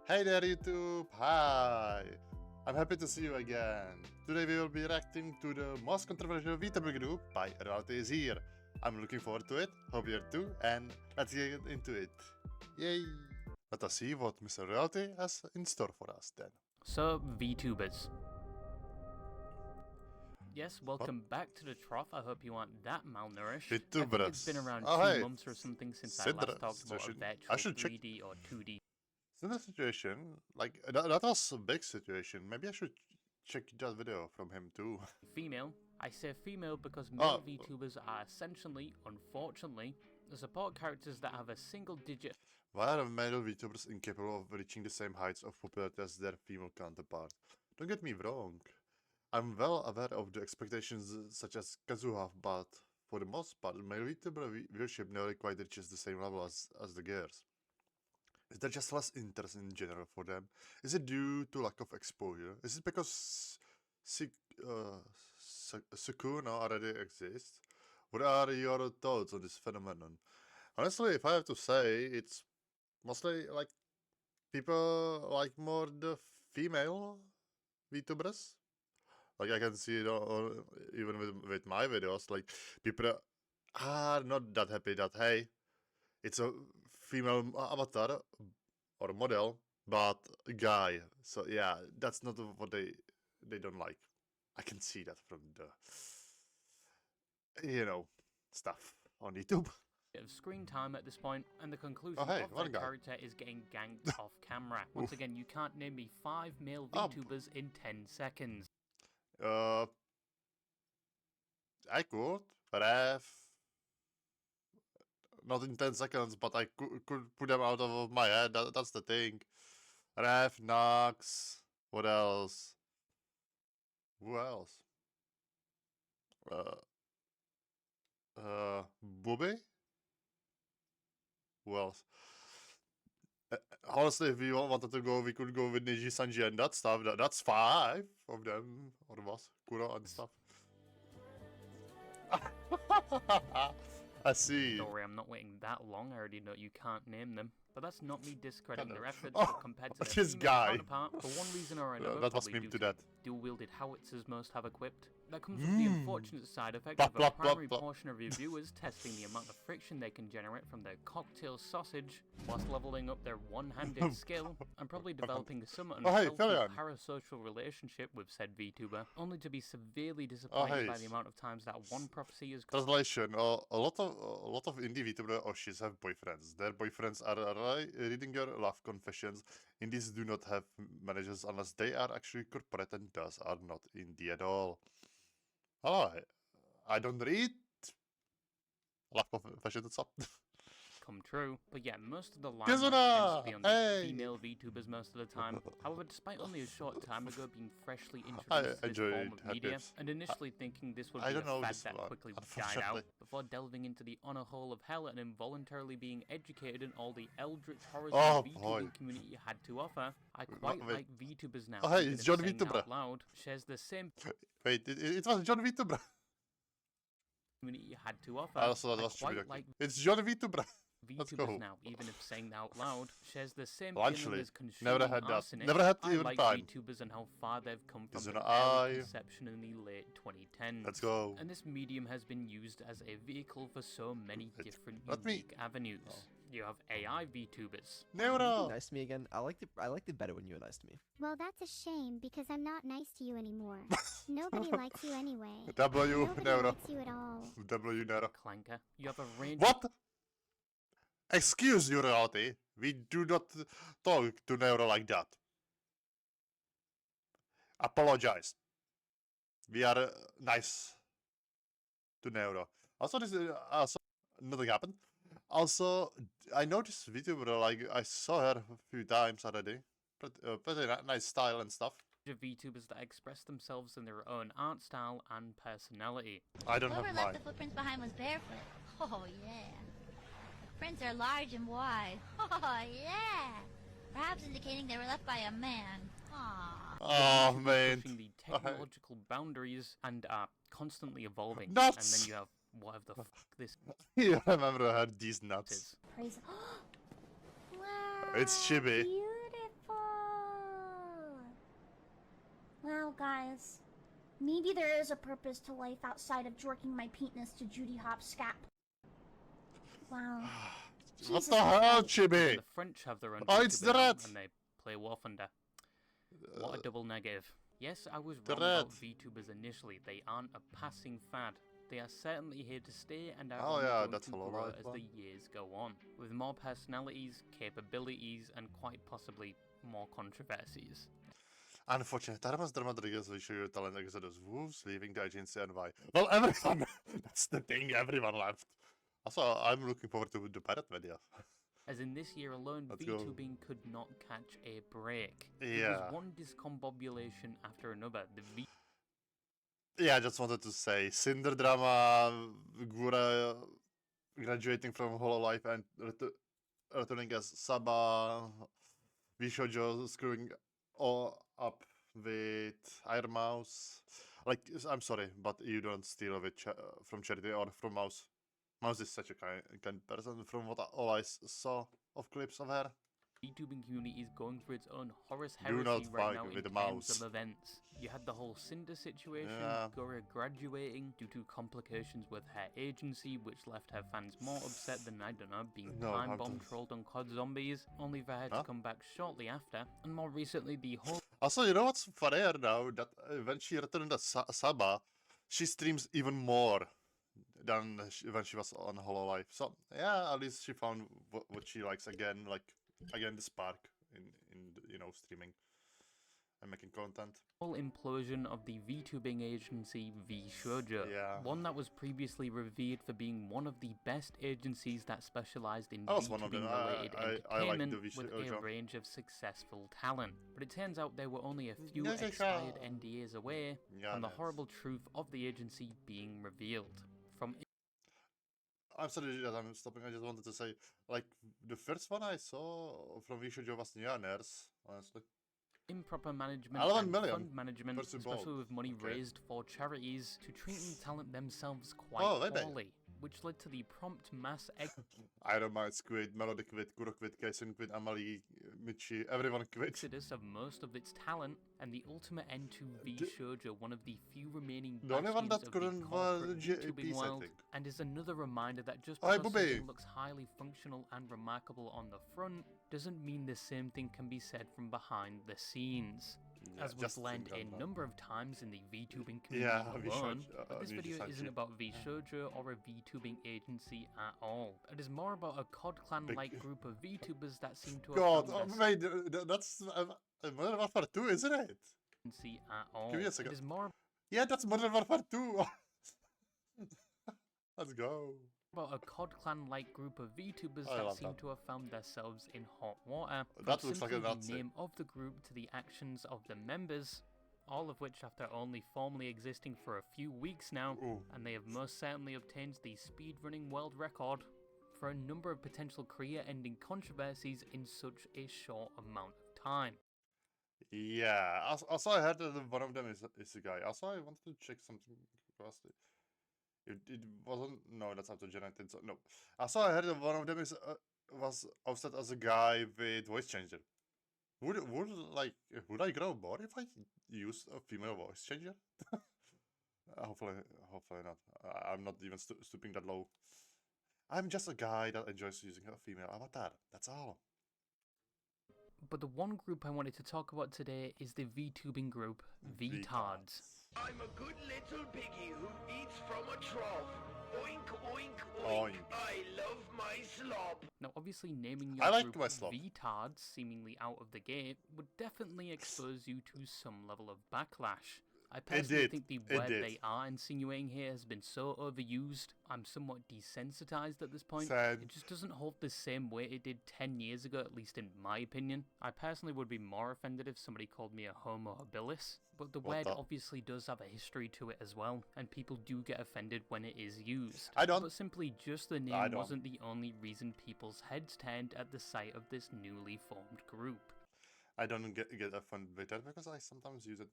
Hey there YouTube, hi! I'm happy to see you again. Today we will be reacting to the most controversial Vtuber group by Reality is Here. I'm looking forward to it, hope you're too, and let's get into it. Yay! Let us see what Mr. Reality has in store for us then. So, VTubers. Yes, welcome back to the trough. I hope you aren't that malnourished. I think it's been around 2 months or something since I last talked about a virtual 3D or 2D. In that situation, like, that was a big situation. Maybe I should check that video from him too. Female. I say female because male VTubers are essentially, unfortunately, the support characters that have a single digit. Why are male VTubers incapable of reaching the same heights of popularity as their female counterpart? Don't get me wrong. I'm well aware of the expectations such as Kazuha, but for the most part, male VTuber viewership never quite reaches the same level as the girls. Is there just less interest in general for them? Is it due to lack of exposure? Is it because Sukuna already exists? What are your thoughts on this phenomenon? Honestly, if I have to say, it's mostly like people like more the female VTubers. Like I can see it even with my videos, like people are not that happy that, hey, it's a female avatar or model, but a guy. So yeah, that's not what they don't like. I can see that from the stuff on YouTube. Of screen time at this point, and the conclusion of their character is getting ganked off camera. Once again, you can't name me 5 male VTubers in 10 seconds. I could, but not in 10 seconds, but I could put them out of my head. That's the thing. Ref, Nox, what else? Who else? Bobby? Who else? Honestly, if we wanted to go, we could go with Niji, Sanji, and that stuff. That's 5 of them, or was Kuro and stuff. I see. Don't worry, I'm not waiting that long. I already know you can't name them. But that's not me discrediting their efforts, but compared to their female counterpart, for one reason or another, that was due to dual-wielded howitzers most have equipped. That comes with the unfortunate side effect of a primary portion of your viewers testing the amount of friction they can generate from their cocktail sausage, whilst leveling up their one-handed skill, and probably developing some unhealthy parasocial relationship with said VTuber, only to be severely disappointed by the amount of times that one prophecy is... Translation, a lot of indie VTuber Oshis have boyfriends. Their boyfriends are reading your love confessions. Indies do not have managers unless they are actually corporate and thus are not indie at all. Oh, I don't read love confessions, up. Come true, but yeah, most of the line tends to be on the female VTubers most of the time. However, despite only a short time ago being freshly introduced to this form of media, and initially thinking this would be a fad that quickly died out, before delving into the honor hole of hell and involuntarily being educated in all the eldritch horrors the VTubing community had to offer, I quite like VTubers now. It's John VTuber. Out loud shares the same... Wait, it was John VTuber. ...community had to offer. Also, that was true. It's John VTuber. VTubers now, even if saying that out loud, shares the same feeling as consuming never had that. arsenic. Never had I even like time. VTubers and how far they've come from their conception in the late 2010s. Let's go. And this medium has been used as a vehicle for so many different unique avenues. You have AI VTubers. Neuro! Nice to me again. I liked it better when you were nice to me. Well, that's a shame because I'm not nice to you anymore. Nobody likes you anyway. W Neuro. Likes you at all. W Neuro. Clanker. You have a range. What? Excuse you, Reality. We do not talk to Neuro like that. Apologize. We are nice to Neuro. Also, this nothing happened. Also, I noticed VTuber, like, I saw her a few times already. Pretty nice style and stuff. VTubers that express themselves in their own art style and personality. I don't have mine. Whoever left the footprints behind was barefoot. Oh, yeah. Prints are large and wide. Oh, yeah. Perhaps indicating they were left by a man. Aww. Oh, man. Pushing the technological boundaries and are constantly evolving. Nuts. And then you have whatever the fuck this... You remember I had these nuts. Praise. Wow. It's chibi. Beautiful. guess. Maybe there is a purpose to life outside of jorking my penis to Judy Hop's scap. Wow. What Jesus the hell, Christ. Chibi? The French have their own Oh, it's VTuber the now, red. and they play War Thunder. What a double negative. Yes, I was The wrong about red. VTubers initially. They aren't a passing fad. They are certainly here to stay and are Oh, only yeah, going that's to a low grow life as one. the years go on, with more personalities, capabilities, and quite possibly more controversies. Unfortunately, Thomas Rodriguez will show you talent exodus wolves leaving the agency and why. Well, everyone. That's the thing. Everyone left. Also, I'm looking forward to the pirate video. As in this year alone, Let's go. VTubing could not catch a break. It Yeah. was one discombobulation after another. Yeah, I just wanted to say Cinder drama, Gura graduating from Hololive and returning as Saba, Vishojo screwing all up with Iron Mouse. Like, I'm sorry, but you don't steal it from Charity or from Mouse. Mouse is such a kind person from what all I saw of clips of her. VTubing community is going through its own Horus Do not heresy right fuck now with in the terms mouse. of events. You had the whole Cinder situation, Yeah. Gura graduating due to complications with her agency, which left her fans more upset than, I don't know, being No, time I'm bomb just- trolled on COD Zombies, only for her Huh? to come back shortly after, and more recently the whole Also, you know what's funnier now? That when she returned as Saba, she streams even more than when she was on Hololive. So yeah, at least she found what she likes again, like again the spark in streaming and making content. whole implosion of the VTubing agency VShoujo, Yeah. one that was previously revered for being one of the best agencies that specialized in I was one of them. VTubing-related I like the entertainment with a VShoujo. range of successful talent. But it turns out they were only a few Yes, I expired shall. NDAs away Yeah, from the nice. horrible truth of the agency being revealed. From I'm sorry that I'm stopping. I just wanted to say, like, the first one I saw from VShoujo was Nyaners, honestly. improper management 11 and million fund management, first of all. especially with money Okay. raised for charities, to treating talent themselves quite Oh, maybe. poorly, which led to the prompt mass Iron Man quit, Melody quit, Kuro quit, Kaisen quit, Amalie, Michi, everyone quit. exodus of most of its talent, and the ultimate end to VShoujo, one of the few remaining The only one bastions that of the couldn't corporate was VTubing JP's, I world, think. and is another reminder that just Hi, because Bobby. something looks highly functional and remarkable on the front, doesn't mean the same thing can be said from behind the scenes. Yeah, As we've just learned think a on that. number of times in the VTubing community Yeah, alone, VShoujo, but this Niji video isn't Sanji. about VShoujo or a VTubing agency at all. It is more about a COD clan-like Big- group of VTubers that seem to have God, found their wait, that's Modern Warfare 2, isn't it? agency at all. me a It second. is more Yeah, that's Modern Warfare 2. Let's go. about a COD clan-like group of VTubers I that love seem that. to have found themselves in hot water. From That looks like a simply Nazi. the name of the group to the actions of the members, all of which after only formally existing for a few weeks now, Ooh. and they have most certainly obtained the speedrunning world record for a number of potential career-ending controversies in such a short amount of time. Yeah, also I heard that one of them is a guy. Also, I wanted to check something across it. It wasn't. No, that's auto-generated. So no. Also, I heard that one of them was ousted as a guy with voice changer. Would I grow more if I used a female voice changer? hopefully not. I'm not even stooping that low. I'm just a guy that enjoys using a female avatar. That's all. But the one group I wanted to talk about today is the VTubing group, VTards. I'm a good little piggy who eats from a trough. Oink, oink, oink. Oink. I love my slop. Now, obviously, naming your I like group my slop. VTards seemingly out of the gate would definitely expose you to some level of backlash. I personally did. think the It word did. they are insinuating here has been so overused, I'm somewhat desensitized at this point. Sad. It just doesn't hold the same weight it did 10 years ago, at least in my opinion. I personally would be more offended if somebody called me a homo habilis, but the What word the- obviously does have a history to it as well, and people do get offended when it is used. I don't. But simply just the name I don't. wasn't the only reason people's heads turned at the sight of this newly formed group. I don't get offended with that because I sometimes use it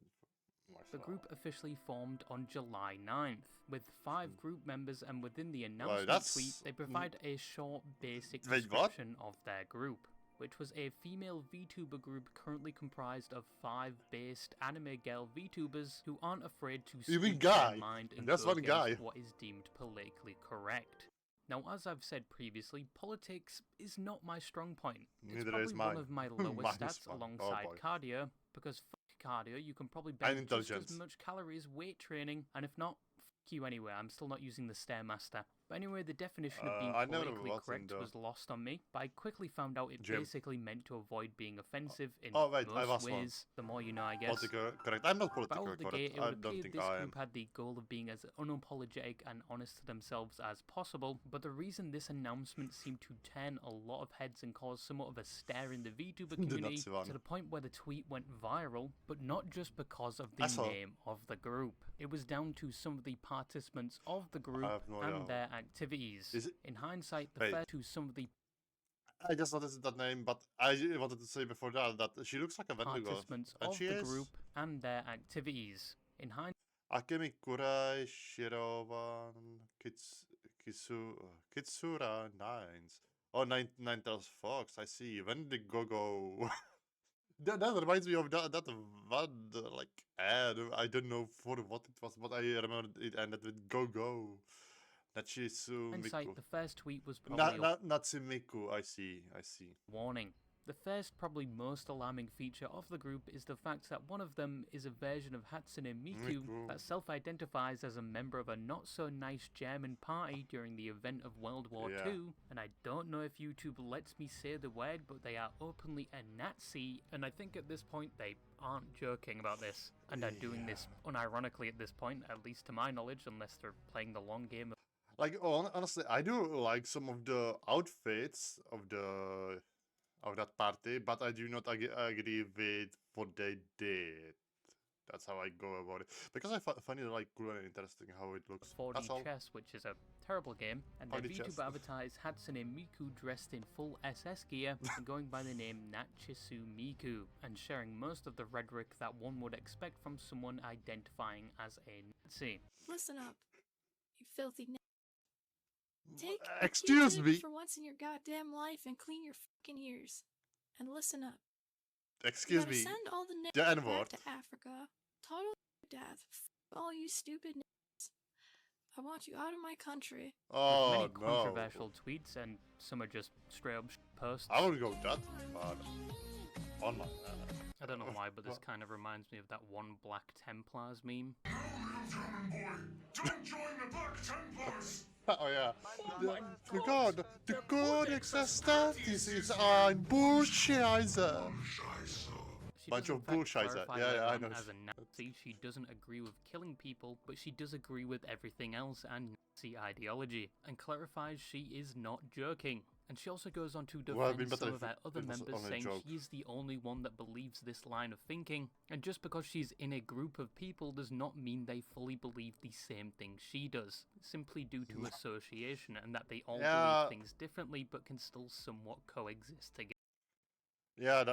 myself. The group officially formed on July 9th, with 5 group members, and within the announcement that's- tweet, they provide a short, basic Wait, what? description of their group. which was a female VTuber group currently comprised of 5 based anime girl VTubers who aren't afraid to You mean speak guy? their mind and That's go one against guy. what is deemed politically correct. Now, as I've said previously, politics is not my strong point. It's Neither probably is one mine. of my Mine lowest is stats fine. Oh, alongside boy. cardio, because fuck cardio, you can probably burn just intelligence. as much calories weight training, and if not, fuck you anyway, I'm still not using the Stairmaster. But anyway, the definition of being I never politically was in correct the was lost on me, but I quickly found out it gym. basically meant to avoid being offensive in Oh, wait, I most was one. ways. The more you know, I guess. Politically correct. I'm not But politically out of the correct. gate, it I would don't appear think this I am. group had the goal of being as unapologetic and honest to themselves as possible, but the reason this announcement seemed to turn a lot of heads and cause somewhat of a stir in the VTuber community Nazi one. to the point where the tweet went viral, but not just because of the I saw. name of the group. It was down to some of the participants of the group have no idea. and their activities. Is it- In hindsight, the Wait. fair to some of the I just noticed that name, but I wanted to say before that she looks like a Wendigo. participants And of she the is. group and their activities. In hindsight, Akemi Kurai, Shiroban, Kitsura, Nines. Oh, Nine Tails Fox, I see. Wendigo. That reminds me of that one, like, ad. I don't know for what it was, but I remember it ended with Go. Nachisu hindsight, Miku. the first tweet was probably a Natsimiku, I see. warning. The first, probably most alarming feature of the group is the fact that one of them is a version of Hatsune Miku Miku. that self-identifies as a member of a not-so-nice German party during the event of World War Yeah. II, and I don't know if YouTube lets me say the word, but they are openly a Nazi, and I think at this point they aren't joking about this, and are doing this unironically at this point, at least to my knowledge, unless they're playing the long game of Like, honestly, I do like some of the outfits of that party, but I do not agree with what they did. That's how I go about it. Because I find it like cool and interesting how it looks. 4D That's all. chess, which is a terrible game, and their 4D chess. VTuber advertised Hatsune Miku dressed in full SS gear and going by the name Nachisu Miku, and sharing most of the rhetoric that one would expect from someone identifying as a Nazi. Listen up, you filthy Take Excuse me. for once in your goddamn life and clean your fucking ears. And listen up. Excuse You gotta me. Send all the niggas The back N-word. to Africa. Total death. All you stupid niggas. I want you out of my country. Oh Many no. controversial tweets, and some are just straight up posts. I wouldn't go that far. On my. I don't know why, but this kind of reminds me of that one Black Templars meme. Don't join the Black Templars! Oh yeah. The God, the Codex Astatis is ein Bullscheißer. She Bunch does, of in fact, bullshizer. clarify Yeah, later I on know. As a Nazi, she doesn't agree with killing people, but she does agree with everything else and Nazi ideology, and clarifies she is not joking. And she also goes on to Well, defend but some if of her other it was members, only a saying joke. she is the only one that believes this line of thinking, and just because she's in a group of people does not mean they fully believe the same thing she does, simply due to association, and that they all Yeah. believe things differently but can still somewhat coexist together. Yeah,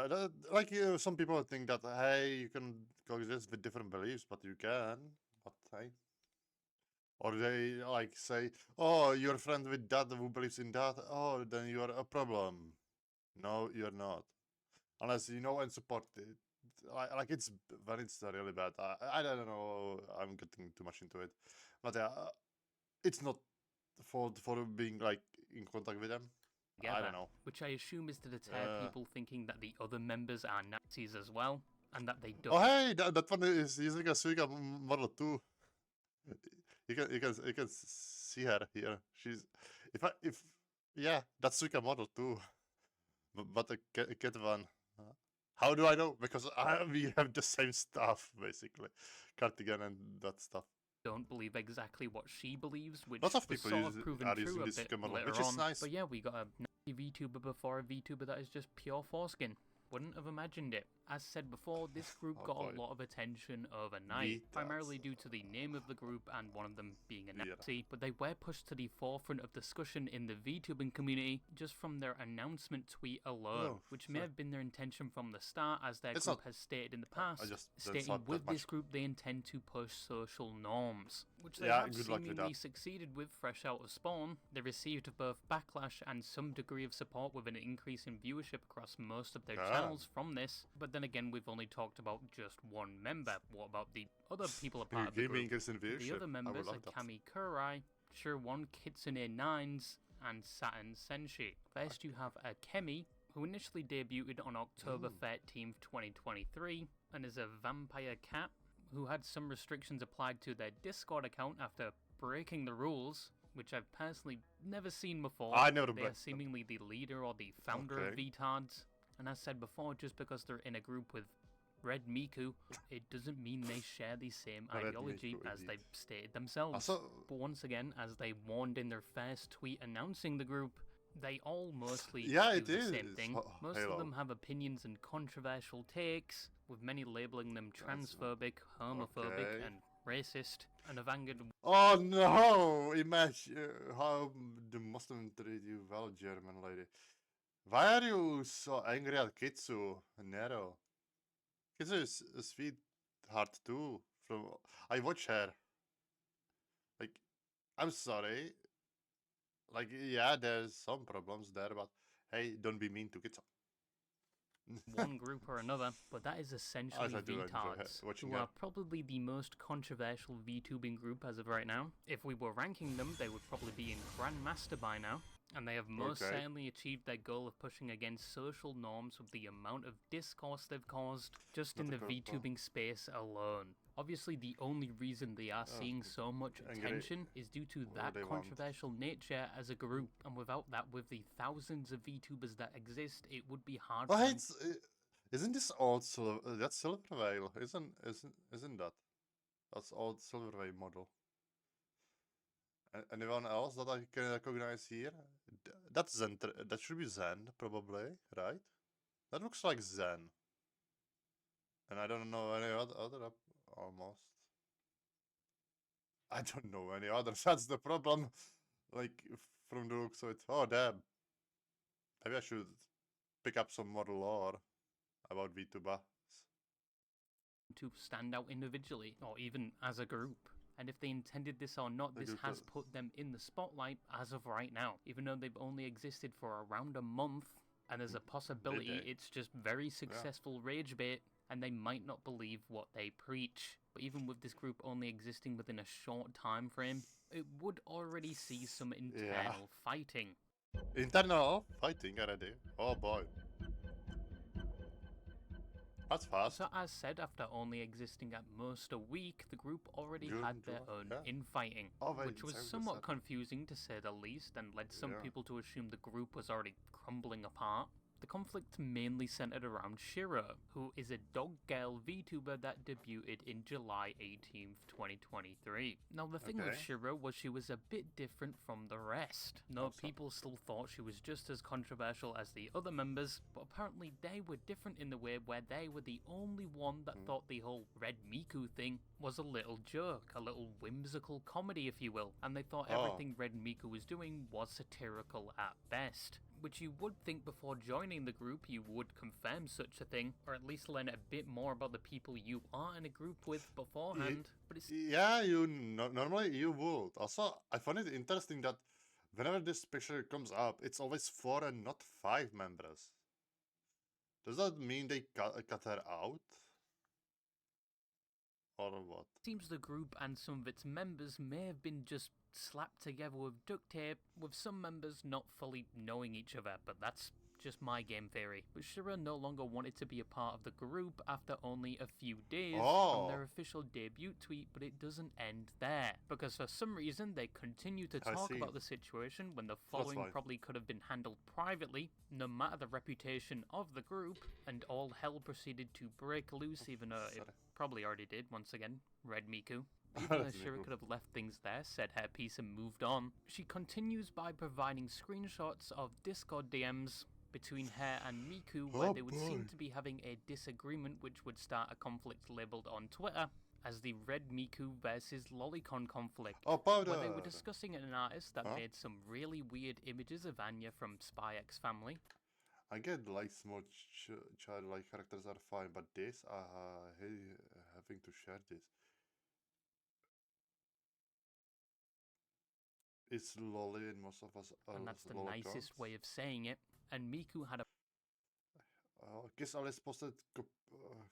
like some people think that hey, you can coexist with different beliefs, but you can. But hey, or they like say, oh, you're friends with that who believes in that. Oh, then you're a problem. No, you're not. Unless you know and support it. Like it's when it's really bad. I don't know. I'm getting too much into it, but yeah, it's not for being like in contact with them. I together, don't know. which I assume is to deter people thinking that the other members are Nazis as well, and that they don't. Oh hey, that one is using a Suica model too. You can see her here. She's if yeah, that's Suica model too. But a kid one. How do I know? Because we have the same stuff basically, cardigan and that stuff. Don't believe exactly what she believes, which Lots of was people sort use of proven are true using a this bit model, later which is on. nice. But yeah, we got a Nazi VTuber before a VTuber that is just pure foreskin. wouldn't have imagined it. As said before, this group got a lot of attention overnight, primarily due to the name of the group and one of them being a Nazi, but they were pushed to the forefront of discussion in the VTubing community just from their announcement tweet alone, which may have been their intention from the start, as their group has stated in the past, stating with this group they intend to push social norms, which they have seemingly succeeded with fresh out of spawn. They received both backlash and some degree of support with an increase in viewership across most of their channels from this, but then again, we've only talked about just one member. What about the other people a part of the group? The other members are Kami Kurai, Shirwan Kitsune Nines, and Saturn Senshi. First you have Akemi, who initially debuted on October 13th, 2023, and is a vampire cat who had some restrictions applied to their Discord account after breaking the rules, which I've personally never seen before. They are seemingly the leader or the founder of VTards. And as said before, just because they're in a group with Red Miku, it doesn't mean they share the same ideology as they've stated themselves. But once again, as they warned in their first tweet announcing the group, they all mostly do the same thing. Most of them have opinions and controversial takes, with many labeling them transphobic, homophobic, and racist, and have angered... Oh no! Imagine how the Muslim treat you well, German lady. Why are you so angry at Kitsu, Nero? Kitsu is a sweetheart too. I watch her. Like, I'm sorry. Like, yeah, there's some problems there, but hey, don't be mean to Kitsu. One group or another, but that is essentially VTards, who are probably the most controversial VTubing group as of right now. If we were ranking them, they would probably be in Grandmaster by now, and they have most certainly achieved their goal of pushing against social norms with the amount of discourse they've caused just in the VTubing space alone. Obviously, the only reason they are seeing so much attention is due to that controversial nature as a group, and without that, with the thousands of VTubers that exist, it would be hard for them. Isn't this old that's Silvervale, isn't that? That's old Silvervale model. Anyone else that I can recognize here? That's Zen. That should be Zen, probably, right? That looks like Zen. And I don't know any other almost. I don't know any others. That's the problem. Like, from the looks of it. Oh, damn. Maybe I should pick up some more lore about VTuber. To stand out individually, or even as a group. And if they intended this or not, this has put them in the spotlight as of right now, even though they've only existed for around a month, and there's a possibility it's just very successful rage bait, and they might not believe what they preach. But even with this group only existing within a short time frame, it would already see some internal fighting. Internal fighting already? Oh boy. That's fast. So as said, after only existing at most a week, the group already had their own infighting, which was somewhat confusing to say the least, and led some people to assume the group was already crumbling apart. The conflict mainly centered around Shiro, who is a dog girl VTuber that debuted in July 18th, 2023. Now the thing with Shiro was she was a bit different from the rest. People still thought she was just as controversial as the other members, but apparently they were different in the way where they were the only one that thought the whole Red Miku thing was a little joke, a little whimsical comedy if you will, and they thought everything Red Miku was doing was satirical at best. Which you would think before joining the group you would confirm such a thing, or at least learn a bit more about the people you are in a group with beforehand. But it's normally you would. Also, I find it interesting that whenever this picture comes up, it's always 4 and not 5 members. Does that mean they cut her out? Or what? Seems the group and some of its members may have been just slapped together with duct tape, with some members not fully knowing each other, but that's just my game theory. But Shira no longer wanted to be a part of the group after only a few days from their official debut tweet, but it doesn't end there, because for some reason they continue to talk about the situation when the following probably could have been handled privately, no matter the reputation of the group, and all hell proceeded to break loose, even though it probably already did, once again, Red Miku. Even though Shira could have left things there, said her piece and moved on, she continues by providing screenshots of Discord DMs between Hair and Miku, where they would seem to be having a disagreement which would start a conflict labeled on Twitter as the Red Miku versus Lolicon conflict, where they were discussing an artist that made some really weird images of Anya from Spy X Family. I get like small childlike characters are fine, but this, having to share this. It's lolly and most of us are And that's the lolicons. nicest way of saying it. And Miku had a Kiss Alice posted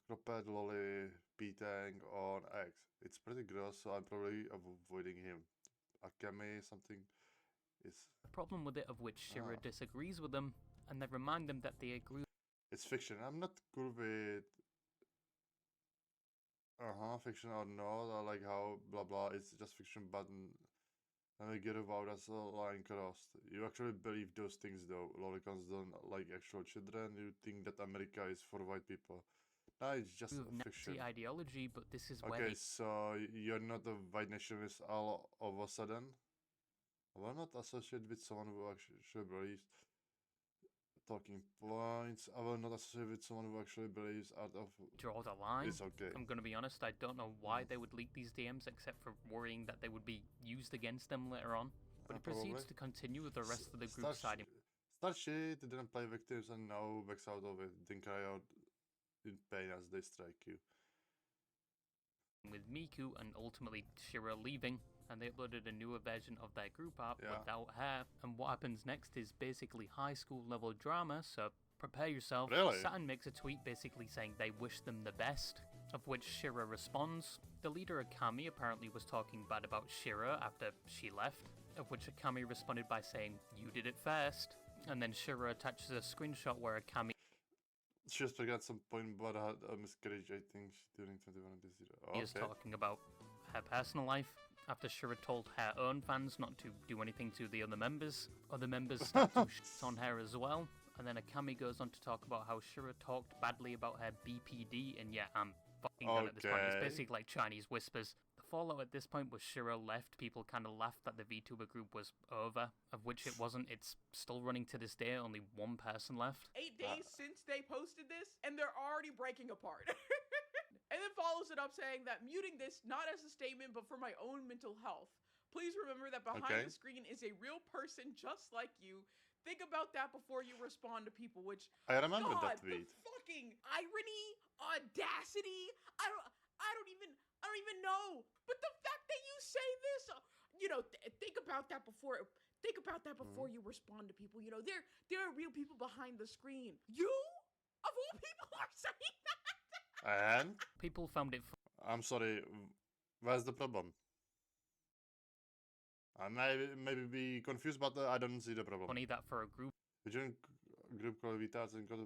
cropped lolly P-Tang on X. It's pretty gross, so I'm probably avoiding him. Akemi something is... problem with it, of which Shira disagrees with them, and they remind them that they agree. It's fiction. I'm not cool with... fiction or not, or like how blah blah, it's just fiction, but... And I get about that's a line crossed. You actually believe those things though. Lolicons don't like actual children. You think that America is for white people. No, it's just fiction. Nazi ideology, but this is where Okay, so you're not a white nationalist all of a sudden? I will not associate with someone who actually believes talking points. I will not associate with someone who actually believes out of... Draw the line. It's okay. I'm gonna be honest, I don't know why they would leak these DMs except for worrying that they would be used against them later on. But it proceeds to continue with the rest of the group siding. Start shit, didn't play victims and now backs out of it. Didn't cry out in pain as they strike you. With Miku and ultimately Shira leaving, and they uploaded a newer version of their group art without Hair. And what happens next is basically high school level drama, so prepare yourself. Really? Saturn makes a tweet basically saying they wish them the best, of which Shira responds. The leader Akami apparently was talking bad about Shira after she left, of which Akami responded by saying, "You did it first." And then Shira attaches a screenshot where Akami She just forgot some point but had a miscarriage, I think, during 21 this year. is talking about her personal life. After Shira told her own fans not to do anything to the other members start to shit on her as well. And then Akami goes on to talk about how Shira talked badly about her BPD, and yeah, I'm fucking done at this point. It's basically like Chinese whispers. The fallout at this point was Shira left. People kind of laughed that the Vtuber group was over, of which it wasn't. It's still running to this day, only one person left. 8 days since they posted this, and they're already breaking apart. And then follows it up saying that muting this not as a statement, but for my own mental health. Please remember that behind the screen is a real person just like you. Think about that before you respond to people, which... I remember that tweet. The fucking irony, audacity, I don't even know. But the fact that you say this, think about that before you respond to people. There are real people behind the screen. You, of all people, are saying that. And people found it. I'm sorry. Where's the problem? I maybe be confused, but I don't see the problem. Funny that for a group. We joined group called Vitas and got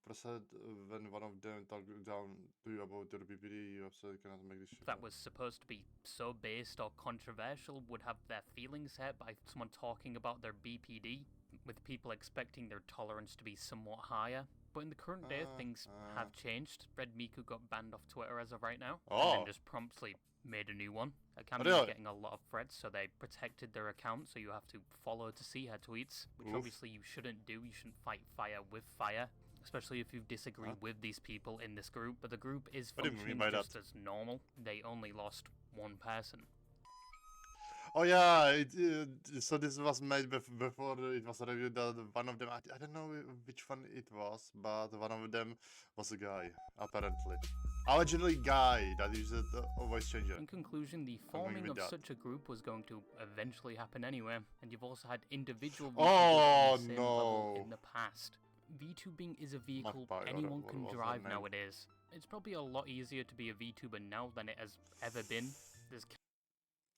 upset when one of them talked down to you about your BPD. You absolutely cannot make this shit that up. Was supposed to be so based or controversial would have their feelings hurt by someone talking about their BPD, with people expecting their tolerance to be somewhat higher. But in the current day, things have changed. Red Miku got banned off Twitter as of right now, and then just promptly made a new one. Akami was getting a lot of threats, so they protected their account, so you have to follow to see her tweets, which obviously you shouldn't do. You shouldn't fight fire with fire, especially if you disagree with these people in this group. But the group is functioning just as normal. They only lost one person. Oh yeah, so this was made before it was reviewed that one of them, I don't know which one it was, but one of them was a guy, apparently. Originally guy that used a voice changer. In conclusion, the forming of such a group was going to eventually happen anyway, and you've also had individual VTubers on the same level in the past. VTubing is a vehicle anyone can drive nowadays. It's probably a lot easier to be a VTuber now than it has ever been.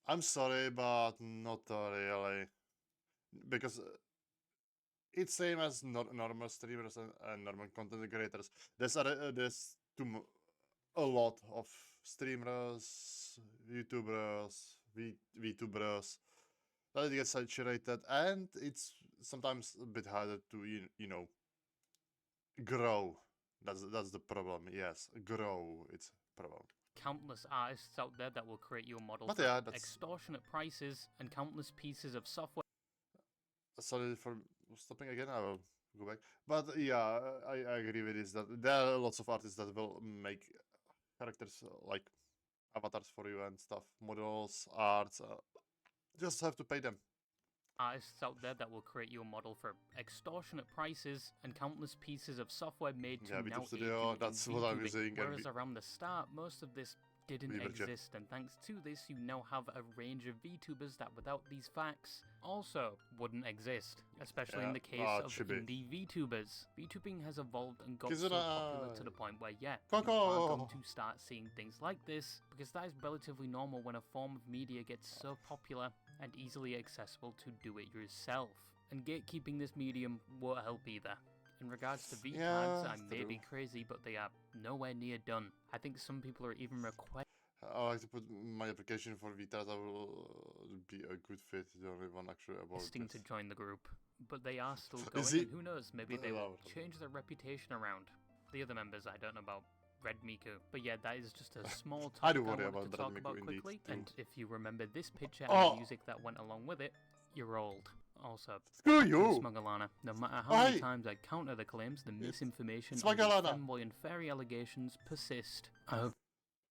I'm sorry, but not really. Because it's same as normal streamers and normal content creators. There's a lot of streamers, YouTubers, VTubers that get saturated, and it's sometimes a bit harder to grow. That's the problem. Yes, grow. It's a problem. Countless artists out there that will create you a model for extortionate prices and countless pieces of software. Sorry for stopping again. I will go back. But yeah, I agree with this. That there are lots of artists that will make characters like avatars for you and stuff, models, arts. Just have to pay them. Artists out there that will create you a model for extortionate prices and countless pieces of software made to Yeah, now VTube aid Studio, you that's in what I'm VTubing. saying. Whereas around the start, most of this didn't exist, and thanks to this, you now have a range of VTubers that without these facts also wouldn't exist, especially in the case of indie VTubers. VTubing has evolved and got so popular to the point where, yeah, you are going to start seeing things like this, because that is relatively normal when a form of media gets so popular and easily accessible to do it yourself. And gatekeeping this medium won't help either. In regards to V-tags, I may be crazy, but they are nowhere near done. I think some people are even requesting I like to put my application for V-tags. I will be a good fit. Don't even actually about this. to join the group, but they are still going, and who knows, maybe they will change their reputation around. The other members, I don't know about Red Miku, but yeah, that is just a small topic I do worry about to talk Red about Miku quickly. indeed, And if you remember this picture and the music that went along with it, you're old. Also, screw you, Smugalana. No matter how many times I counter the claims, the misinformation and the fanboy and fairy allegations persist. I hope.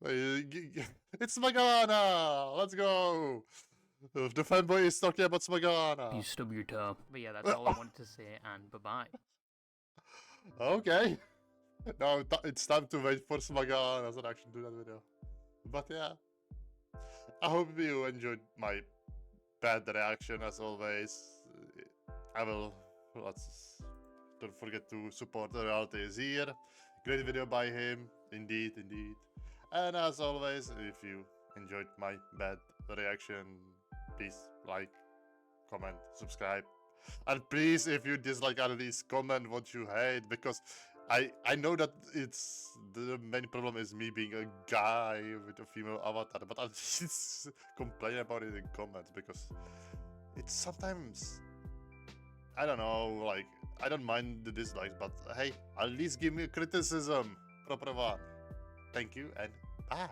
It's Smugalana! Let's go! The fanboy is talking about Smugalana. You stub your toe. But yeah, that's all I wanted to say, and bye-bye. Okay. Now it's time to wait for Smugalana's reaction to that video. But yeah. I hope you enjoyed my bad reaction as always. Don't forget to support the Reality is here. Great video by him. Indeed. And as always, if you enjoyed my bad reaction, please like, comment, subscribe. And please, if you dislike at least comment what you hate, because I know that it's the main problem is me being a guy with a female avatar, but I'll just complain about it in comments, because it's sometimes, I don't know, like, I don't mind the dislikes, but hey, at least give me a criticism, proper one. Thank you and bye.